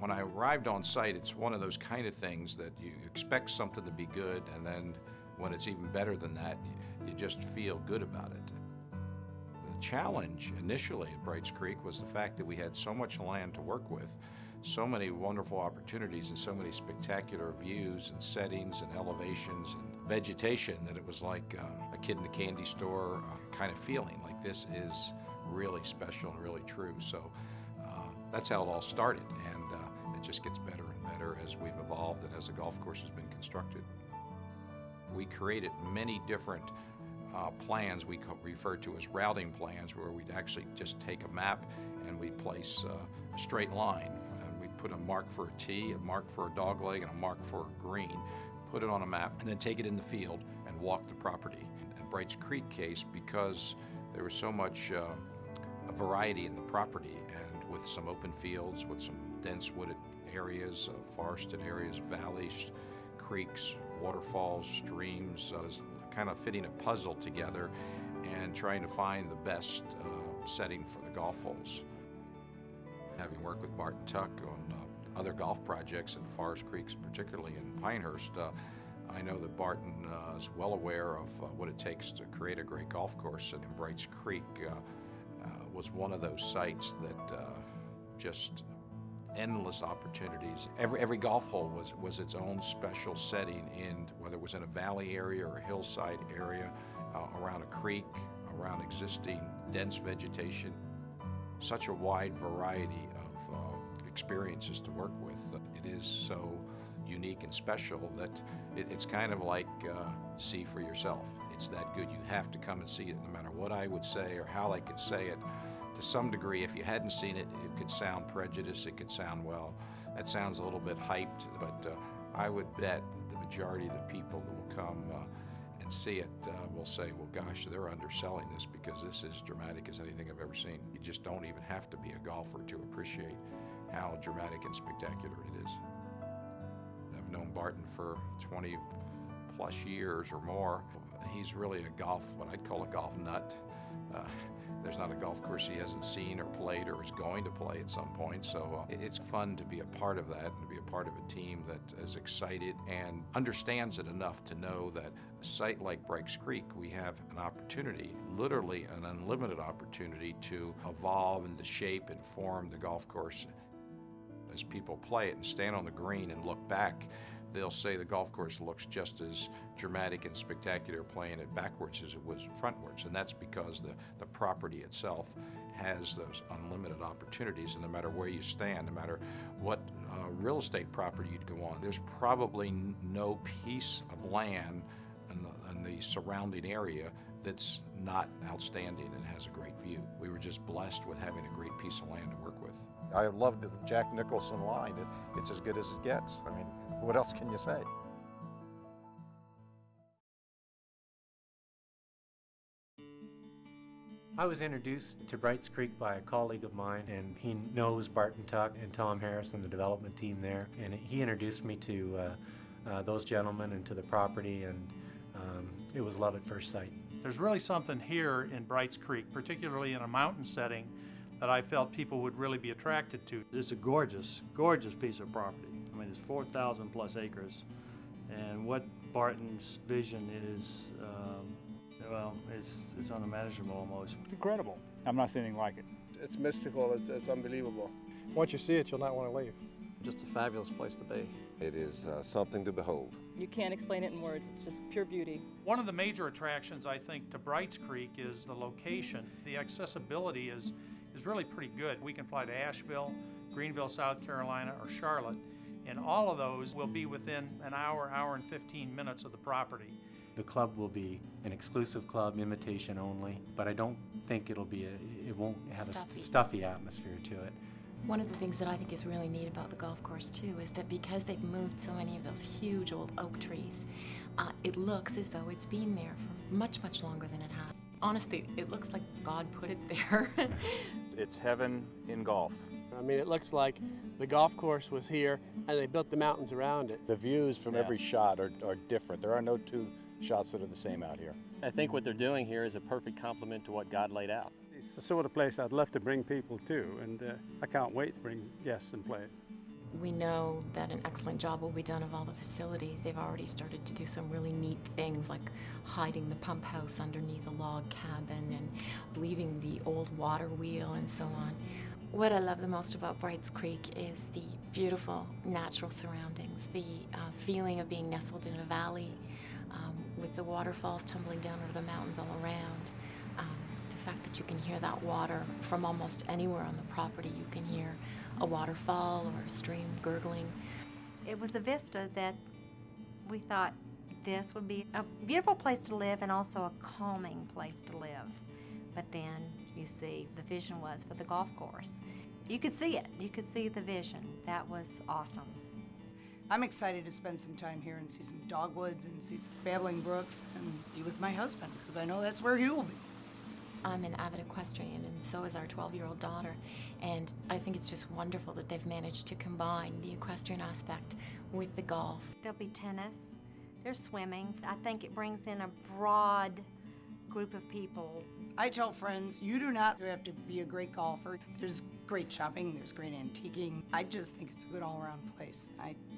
When I arrived on site, it's one of those kind of things that you expect something to be good, and then when it's even better than that, you just feel good about it. The challenge initially at Brights Creek was the fact that we had so much land to work with, so many wonderful opportunities and so many spectacular views and settings and elevations and vegetation that it was like a kid in the candy store kind of feeling, like this is really special and really true. So that's how it all started, and it just gets better and better as we've evolved and as the golf course has been constructed. We created many different plans we refer to as routing plans, where we'd actually just take a map and we'd place a straight line. And we'd put a mark for a tee, a mark for a dogleg, and a mark for a green, put it on a map, and then take it in the field and walk the property. In Brights Creek case, because there was so much variety in the property, and with some open fields, with some dense wooded areas, forested areas, valleys, creeks, waterfalls, streams, kind of fitting a puzzle together and trying to find the best setting for the golf holes. Having worked with Barton Tuck on other golf projects in Forest Creeks, particularly in Pinehurst, I know that Barton is well aware of what it takes to create a great golf course, and Brights Creek was one of those sites that just endless opportunities. Every golf hole was its own special setting, in whether it was in a valley area or a hillside area, around a creek, around existing dense vegetation. Such a wide variety of experiences to work with. It is so unique and special that it's kind of like see for yourself. It's that good. You have to come and see it, no matter what I would say or how I could say it. To some degree, if you hadn't seen it, it could sound prejudiced, it could sound, well, that sounds a little bit hyped, but I would bet the majority of the people that will come and see it will say, well, gosh, they're underselling this, because this is dramatic as anything I've ever seen. You just don't even have to be a golfer to appreciate how dramatic and spectacular it is. I've known Barton for 20 plus years or more. He's really what I'd call a golf nut. There's not a golf course he hasn't seen or played or is going to play at some point. So it's fun to be a part of that and to be a part of a team that is excited and understands it enough to know that a site like Brights Creek, we have an opportunity, literally an unlimited opportunity, to evolve and to shape and form the golf course. As people play it and stand on the green and look back, they'll say the golf course looks just as dramatic and spectacular playing it backwards as it was frontwards, and that's because the property itself has those unlimited opportunities, and no matter where you stand, no matter what real estate property you'd go on, there's probably no piece of land in the surrounding area that's not outstanding and has a great view. We were just blessed with having a great piece of land to work with. I loved the Jack Nicholson line. It's as good as it gets. I mean, what else can you say? I was introduced to Brights Creek by a colleague of mine, and he knows Barton Tuck and Tom Harris and the development team there, and he introduced me to those gentlemen and to the property, and it was love at first sight. There's really something here in Brights Creek, particularly in a mountain setting, that I felt people would really be attracted to. It's a gorgeous, gorgeous piece of property. I mean, it's 4,000 plus acres, and what Barton's vision is, well, it's unimaginable almost. It's incredible. I've not seen anything like it. It's mystical, it's unbelievable. Once you see it, you'll not want to leave. Just a fabulous place to be. It is something to behold. You can't explain it in words, it's just pure beauty. One of the major attractions, I think, to Brights Creek is the location. The accessibility is really pretty good. We can fly to Asheville, Greenville, South Carolina, or Charlotte, and all of those will be within an hour, hour and 15 minutes of the property. The club will be an exclusive club, invitation only, but I don't think it won't have a stuffy atmosphere to it. One of the things that I think is really neat about the golf course too is that because they've moved so many of those huge old oak trees, it looks as though it's been there for much, much longer than it has. Honestly, it looks like God put it there. It's heaven in golf. I mean, it looks like the golf course was here and they built the mountains around it. The views from every shot are different. There are no two shots that are the same out here. I think what they're doing here is a perfect complement to what God laid out. It's the sort of place I'd love to bring people to, and I can't wait to bring guests and play it. We know that an excellent job will be done of all the facilities. They've already started to do some really neat things like hiding the pump house underneath a log cabin and leaving the old water wheel and so on. What I love the most about Brights Creek is the beautiful natural surroundings, the feeling of being nestled in a valley with the waterfalls tumbling down over the mountains all around. The fact that you can hear that water from almost anywhere on the property. You can hear a waterfall or a stream gurgling. It was a vista that we thought this would be a beautiful place to live and also a calming place to live. But then you see the vision was for the golf course. You could see it. You could see the vision. That was awesome. I'm excited to spend some time here and see some dogwoods and see some babbling brooks and be with my husband, because I know that's where he will be. I'm an avid equestrian, and so is our 12-year-old daughter. And I think it's just wonderful that they've managed to combine the equestrian aspect with the golf. There'll be tennis. There's swimming. I think it brings in a broad group of people. I tell friends, you do not have to be a great golfer. There's great shopping, there's great antiquing. I just think it's a good all-around place.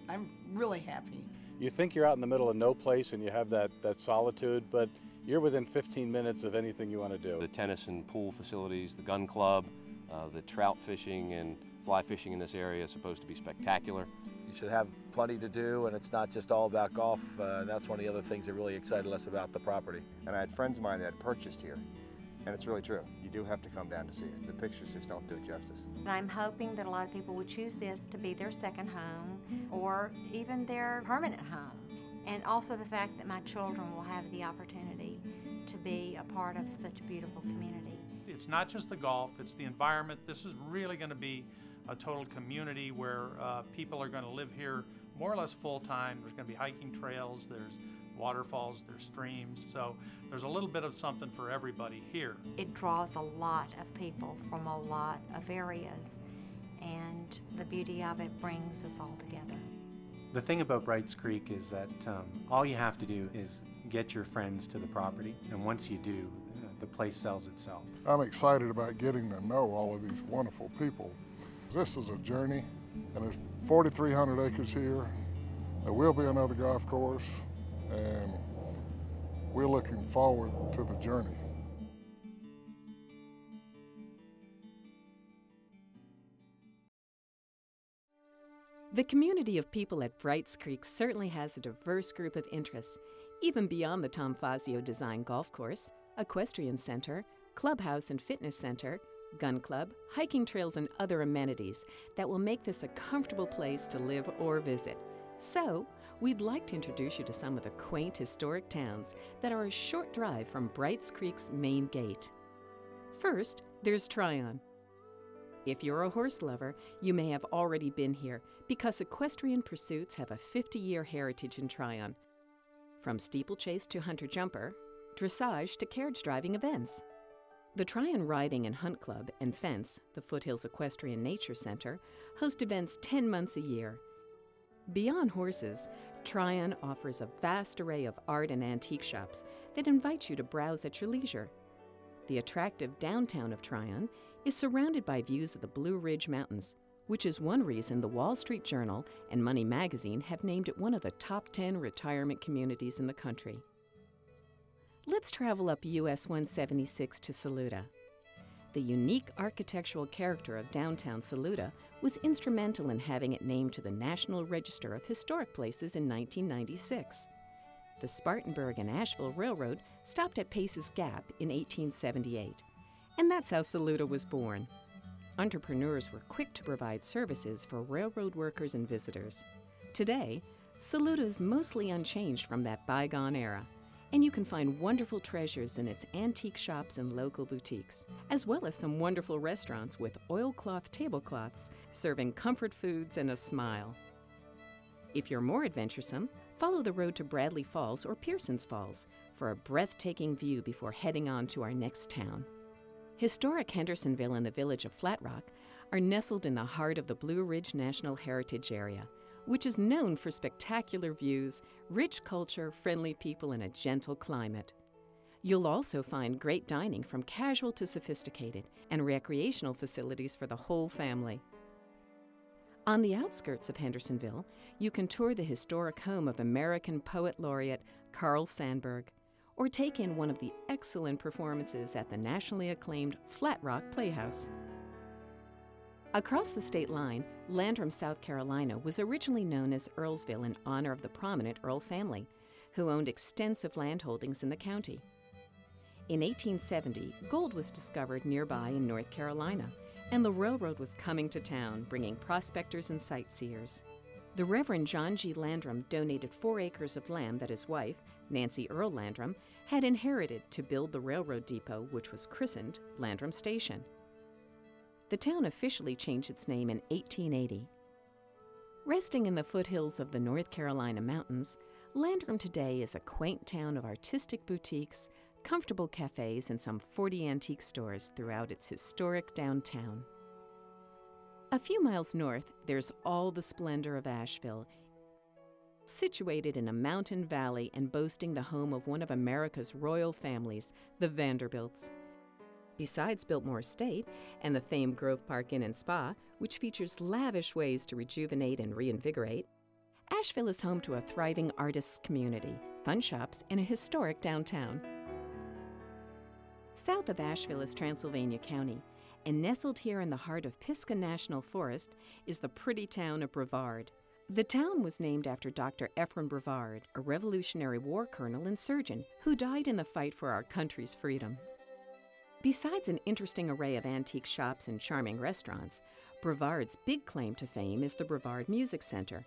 I'm really happy. You think you're out in the middle of no place and you have that solitude, but you're within 15 minutes of anything you want to do. The tennis and pool facilities, the gun club, the trout fishing and fly fishing in this area is supposed to be spectacular. You should have plenty to do, and it's not just all about golf. That's one of the other things that really excited us about the property. And I had friends of mine that purchased here, and it's really true. You do have to come down to see it. The pictures just don't do it justice. And I'm hoping that a lot of people would choose this to be their second home or even their permanent home. And also the fact that my children will have the opportunity to be a part of such a beautiful community. It's not just the golf, it's the environment. This is really going to be a total community where people are going to live here more or less full-time. There's going to be hiking trails, there's waterfalls, there's streams, so there's a little bit of something for everybody here. It draws a lot of people from a lot of areas, and the beauty of it brings us all together. The thing about Brights Creek is that all you have to do is get your friends to the property, and once you do, the place sells itself. I'm excited about getting to know all of these wonderful people. This is a journey, and there's 4,300 acres here. There will be another golf course, and we're looking forward to the journey. The community of people at Brights Creek certainly has a diverse group of interests, even beyond the Tom Fazio designed golf course, equestrian center, clubhouse and fitness center, gun club, hiking trails, and other amenities that will make this a comfortable place to live or visit. So, we'd like to introduce you to some of the quaint historic towns that are a short drive from Brights Creek's main gate. First, there's Tryon. If you're a horse lover, you may have already been here because equestrian pursuits have a 50-year heritage in Tryon. From steeplechase to hunter-jumper, dressage to carriage driving events. The Tryon Riding and Hunt Club and Fence, the Foothills Equestrian Nature Center, host events 10 months a year. Beyond horses, Tryon offers a vast array of art and antique shops that invite you to browse at your leisure. The attractive downtown of Tryon is surrounded by views of the Blue Ridge Mountains, which is one reason the Wall Street Journal and Money Magazine have named it one of the top 10 retirement communities in the country. Let's travel up US 176 to Saluda. The unique architectural character of downtown Saluda was instrumental in having it named to the National Register of Historic Places in 1996. The Spartanburg and Asheville Railroad stopped at Pace's Gap in 1878, and that's how Saluda was born. Entrepreneurs were quick to provide services for railroad workers and visitors. Today, Saluda is mostly unchanged from that bygone era, and you can find wonderful treasures in its antique shops and local boutiques, as well as some wonderful restaurants with oilcloth tablecloths serving comfort foods and a smile. If you're more adventuresome, follow the road to Bradley Falls or Pearson's Falls for a breathtaking view before heading on to our next town. Historic Hendersonville and the village of Flat Rock are nestled in the heart of the Blue Ridge National Heritage Area, which is known for spectacular views, rich culture, friendly people, and a gentle climate. You'll also find great dining from casual to sophisticated and recreational facilities for the whole family. On the outskirts of Hendersonville, you can tour the historic home of American Poet Laureate Carl Sandburg, or take in one of the excellent performances at the nationally acclaimed Flat Rock Playhouse. Across the state line, Landrum, South Carolina was originally known as Earlsville in honor of the prominent Earl family, who owned extensive land holdings in the county. In 1870, gold was discovered nearby in North Carolina, and the railroad was coming to town, bringing prospectors and sightseers. The Reverend John G. Landrum donated 4 acres of land that his wife, Nancy Earl Landrum, had inherited to build the railroad depot, which was christened Landrum Station. The town officially changed its name in 1880. Resting in the foothills of the North Carolina mountains, Landrum today is a quaint town of artistic boutiques, comfortable cafes, and some 40 antique stores throughout its historic downtown. A few miles north, there's all the splendor of Asheville, situated in a mountain valley and boasting the home of one of America's royal families, the Vanderbilts. Besides Biltmore Estate and the famed Grove Park Inn and Spa, which features lavish ways to rejuvenate and reinvigorate, Asheville is home to a thriving artists' community, fun shops, and a historic downtown. South of Asheville is Transylvania County, and nestled here in the heart of Pisgah National Forest is the pretty town of Brevard. The town was named after Dr. Ephraim Brevard, a Revolutionary War colonel and surgeon who died in the fight for our country's freedom. Besides an interesting array of antique shops and charming restaurants, Brevard's big claim to fame is the Brevard Music Center.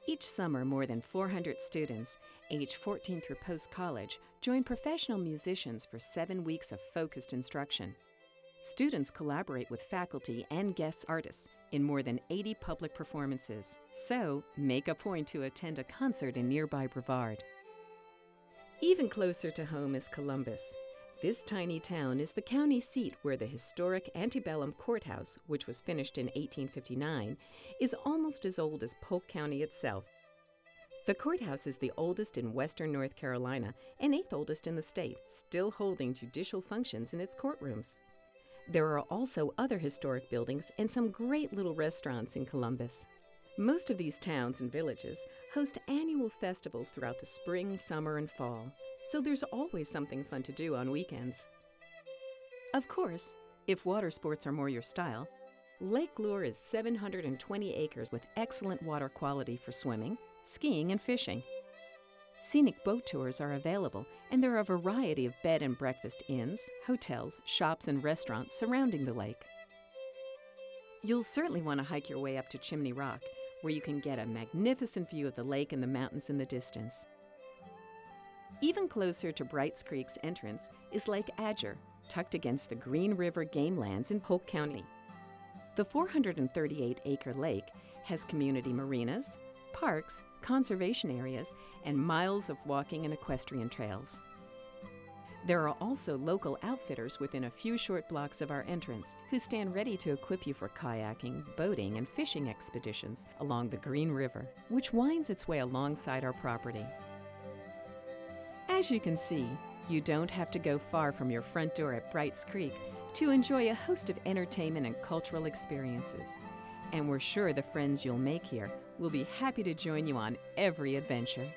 Each summer, more than 400 students, aged 14 through post-college, join professional musicians for 7 weeks of focused instruction. Students collaborate with faculty and guest artists in more than 80 public performances, so make a point to attend a concert in nearby Brevard. Even closer to home is Columbus. This tiny town is the county seat where the historic antebellum courthouse, which was finished in 1859, is almost as old as Polk County itself. The courthouse is the oldest in western North Carolina and 8th oldest in the state, still holding judicial functions in its courtrooms. There are also other historic buildings and some great little restaurants in Columbus. Most of these towns and villages host annual festivals throughout the spring, summer, and fall, so there's always something fun to do on weekends. Of course, if water sports are more your style, Lake Lure is 720 acres with excellent water quality for swimming, skiing, and fishing. Scenic boat tours are available, and there are a variety of bed and breakfast inns, hotels, shops, and restaurants surrounding the lake. You'll certainly want to hike your way up to Chimney Rock, where you can get a magnificent view of the lake and the mountains in the distance. Even closer to Brights Creek's entrance is Lake Adger, tucked against the Green River game lands in Polk County. The 438-acre lake has community marinas, parks, conservation areas, and miles of walking and equestrian trails. There are also local outfitters within a few short blocks of our entrance who stand ready to equip you for kayaking, boating, and fishing expeditions along the Green River, which winds its way alongside our property. As you can see, you don't have to go far from your front door at Brights Creek to enjoy a host of entertainment and cultural experiences. And we're sure the friends you'll make here will be happy to join you on every adventure.